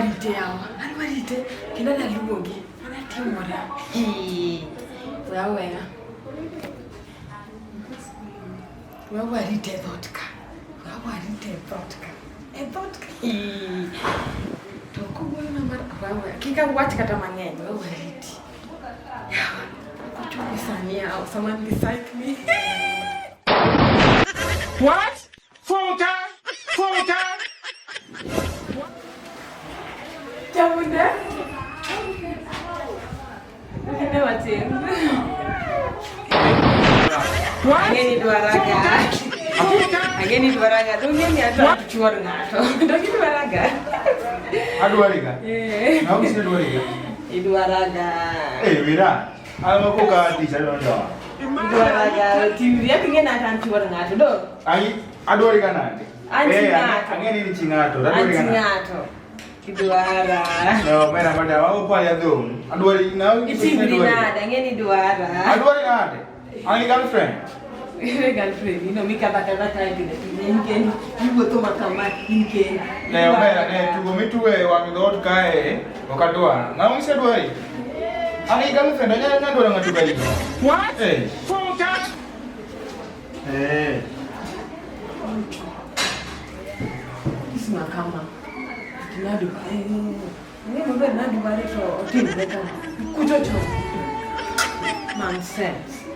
warite yawa. Ani warite. Kina na luongi. Ana timora. Wewe. Wewe warite vodka. Wewe warite vodka. Vodka. Toko bwana mara wewe. Kika watch kata mang'eny. Wewe warite. Yawa. Kuchukua sania au someone beside me. What? Full time? Full time? Jamunda. Ini macam. What? Ageni dua raga. Ageni dua raga. Dongeng ni ada cuar ngato. Dongeng dua raga. Dua raga? Kau mesti dua raga? Dua raga. Mira. Aku kok kau tidak ada. Dua raga. Dia pengen akan cuar ngato do. Dua raga nanti. Ageni ni cingato. Cingato. Duara. No, mera pada awak apa ya tu? Dua raga now. Itu Brina. Ageni duara. Dua raga nanti. Ani girlfriend. Girlfriend. Ino mika bakal itu. Mungkin ibu tu makan mungkin. Leo mera tu mitu wangi dot kai. Wakadua. Ngau mesti dua raga. Ani girlfriend aja na dua orang tu kali. What? Full time? Isma kama. Nadu. Ini mungkin nadu balik so. Oke, betul. Kujojo. Nonsense.